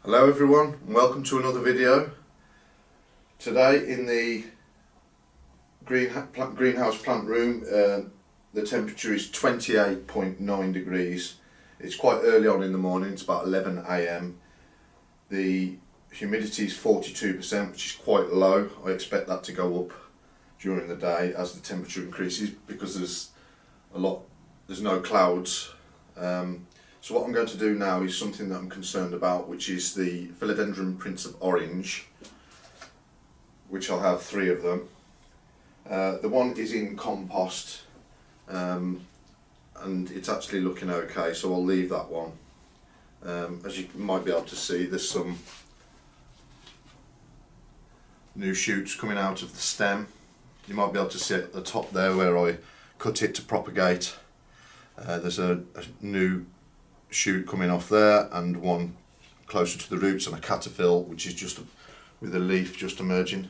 Hello everyone and welcome to another video. Today in the greenhouse plant room the temperature is 28.9 degrees. It's quite early on in the morning, it's about 11 AM. The humidity is 42%, which is quite low. I expect that to go up during the day as the temperature increases because there's no clouds. So what I'm going to do now is something that I'm concerned about, which is the Philodendron Prince of Orange, which I'll have 3 of them. The one is in compost and it's actually looking okay, so I'll leave that one. As you might be able to see, there's some new shoots coming out of the stem. You might be able to see at the top there where I cut it to propagate. There's a new shoot coming off there and one closer to the roots, and a cataphyll which is just with a leaf just emerging.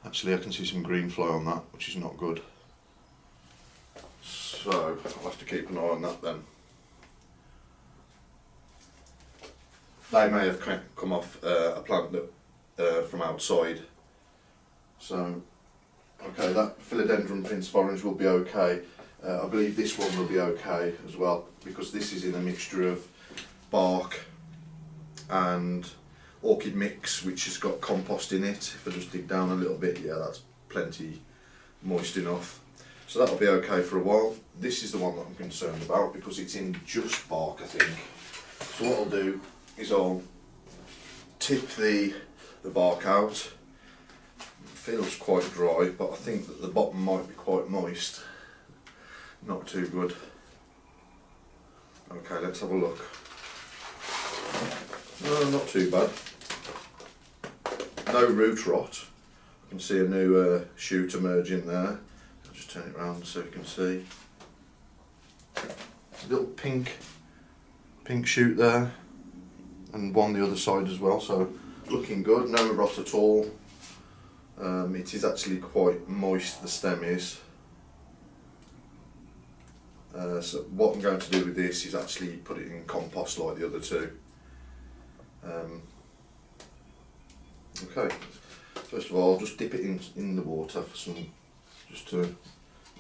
Actually I can see some green fly on that, which is not good, so I'll have to keep an eye on that then. They may have come off a plant that from outside. So okay, that Philodendron Prince of Orange will be okay. I believe this one will be okay as well, because this is in a mixture of bark and orchid mix which has got compost in it. If I just dig down a little bit, yeah, that's plenty moist enough. So that'll be okay for a while. This is the one that I'm concerned about because it's in just bark, I think. So what I'll do is I'll tip the bark out. It feels quite dry, but I think that the bottom might be quite moist. Not too good. Okay, let's have a look. No, not too bad. No root rot. I can see a new shoot emerging there. I'll just turn it around so you can see. A little pink shoot there, and one the other side as well. So looking good. No rot at all. It is actually quite moist. The stem is. So what I'm going to do with this is actually put it in compost like the other two. Okay, first of all I'll just dip it in the water for some, just to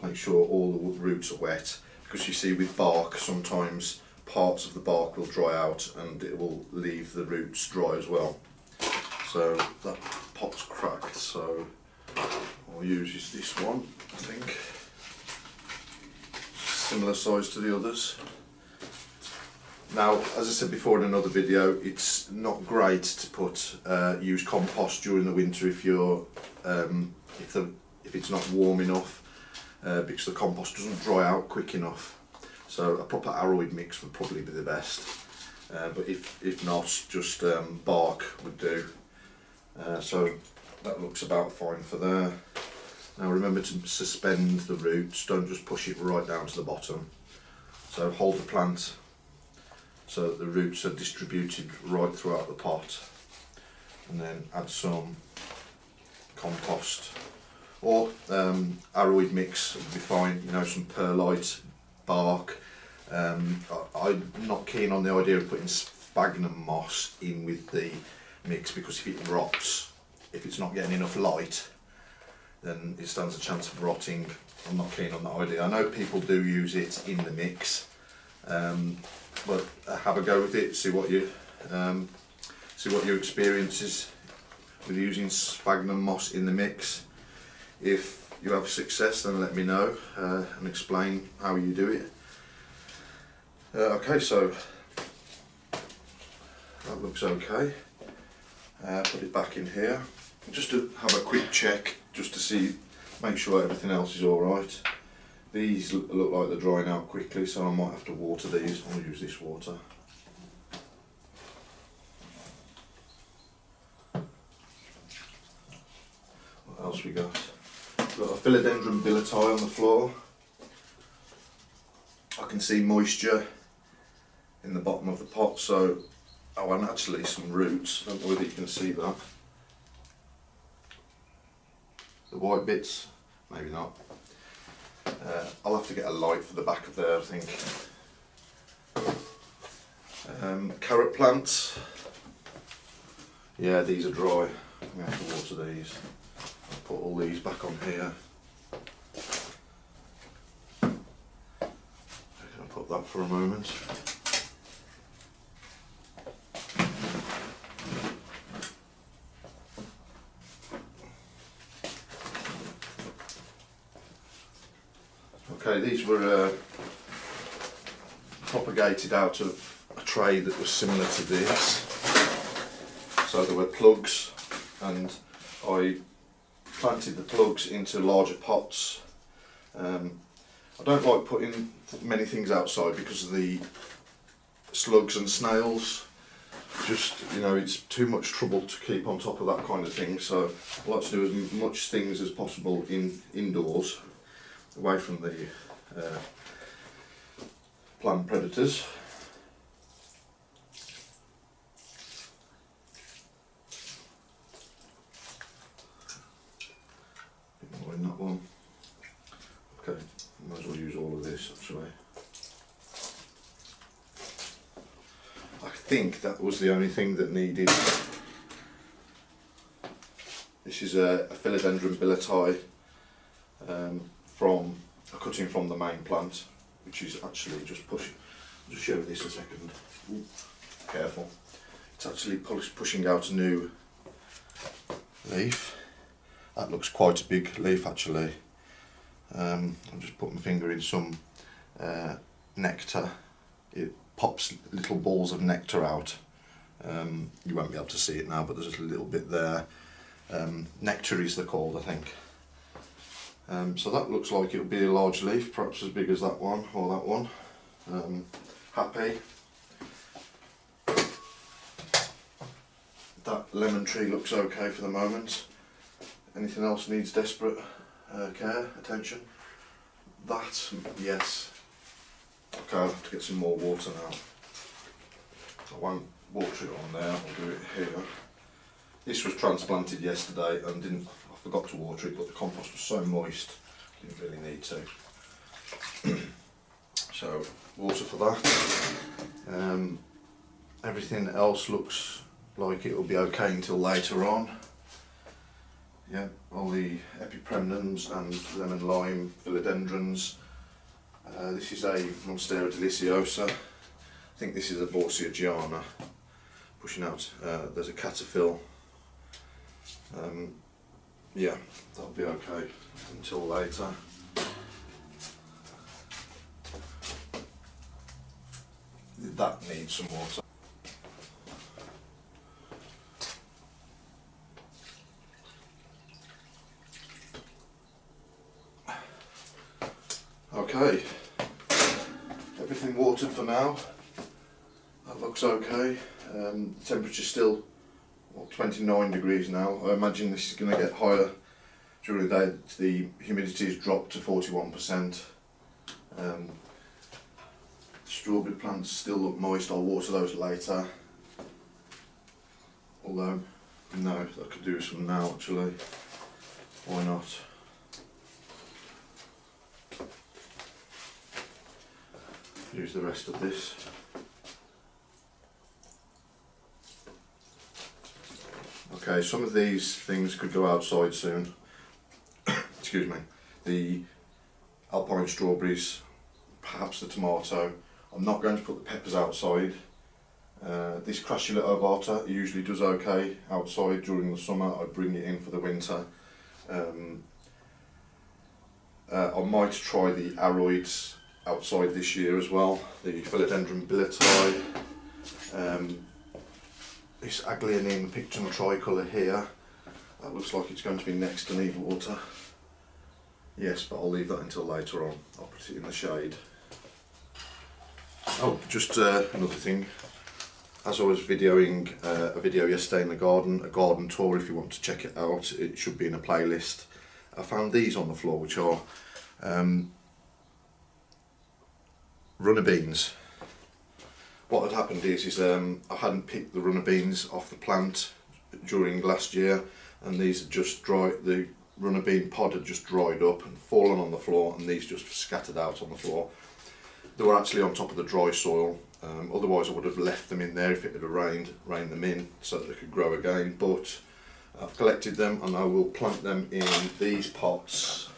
make sure all the roots are wet, because you see with bark sometimes parts of the bark will dry out and it will leave the roots dry as well. So that pot's cracked, so I'll use this one, I think. Similar size to the others. Now, as I said before in another video, it's not great to use compost during the winter if you're if it's not warm enough, because the compost doesn't dry out quick enough. So a proper aroid mix would probably be the best, but if not, just bark would do. So that looks about fine for there. Now remember to suspend the roots, don't just push it right down to the bottom. So hold the plant so that the roots are distributed right throughout the pot, and then add some compost or aroid mix would be fine, you know, some perlite, bark. I'm not keen on the idea of putting sphagnum moss in with the mix, because if it rots, if it's not getting enough light, then it stands a chance of rotting. I'm not keen on that idea. I know people do use it in the mix, but have a go with it. See what your experience is with using sphagnum moss in the mix. If you have success, then let me know and explain how you do it. Okay, so that looks okay. Put it back in here. Just to have a quick check, just to see, make sure everything else is alright. These look like they're drying out quickly, so I might have to water these. I'll use this water. What else we got? We've got a Philodendron Billietiae on the floor. I can see moisture in the bottom of the pot, so, oh, and actually some roots. I don't know whether you can see that. The white bits, maybe not. I'll have to get a light for the back of there, I think. Carrot plants. Yeah, these are dry. We have to water these. I'll put all these back on here. I'll put that for a moment. Okay, these were propagated out of a tray that was similar to this. So there were plugs, and I planted the plugs into larger pots. I don't like putting many things outside because of the slugs and snails. Just, you know, it's too much trouble to keep on top of that kind of thing. So I like to do as much things as possible indoors, away from the plant predators. A bit more in that one. Okay, might as well use all of this actually. I think that was the only thing that needed. This is a Philodendron Billietiae from a cutting from the main plant, which is actually just pushing. I'll just show you this a second. Ooh, careful. It's actually pushing out a new leaf. That looks quite a big leaf actually. I'll just put my finger in some nectar. It pops little balls of nectar out. You won't be able to see it now, but there's a little bit there. Nectaries they're called, I think. So that looks like it'll be a large leaf, perhaps as big as that one or that one. Happy. That lemon tree looks okay for the moment. Anything else needs desperate care, attention? That, yes. Okay, I'll have to get some more water now. I won't water it on there, I'll do it here. This was transplanted yesterday and I forgot to water it, but the compost was so moist, didn't really need to. So, water for that. Everything else looks like it will be okay until later on. Yeah, all the epipremnums and lemon lime philodendrons. This is a Monstera deliciosa. I think this is a Borsia giana. Pushing out, there's a cataphyll. Yeah, that'll be okay until later. That needs some water. Okay, everything watered for now. That looks okay. The temperature's still 29 degrees now. I imagine this is going to get higher during the day. The humidity has dropped to 41%. Strawberry plants still look moist. I'll water those later. Although, no, I could do some now actually. Why not? Use the rest of this. Okay, some of these things could go outside soon. Excuse me. The alpine strawberries, perhaps the tomato. I'm not going to put the peppers outside. This Crassula ovata usually does okay outside during the summer. I bring it in for the winter. I might try the aroids outside this year as well. The Philodendron Billietiae. This Agleonema Pictum Tri-colour here. That looks like it's going to be next to need water. Yes, but I'll leave that until later on. I'll put it in the shade. Oh, just another thing. As I was videoing a video yesterday in the garden, a garden tour, if you want to check it out, it should be in a playlist. I found these on the floor, which are runner beans. What had happened is I hadn't picked the runner beans off the plant during last year, and these had just dried. The runner bean pod had just dried up and fallen on the floor, and these just scattered out on the floor. They were actually on top of the dry soil, Otherwise I would have left them in there if it had rained them in so that they could grow again, but I've collected them and I will plant them in these pots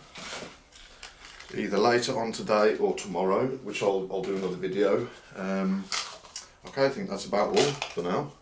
either later on today or tomorrow, which I'll do another video. Okay, I think that's about all for now.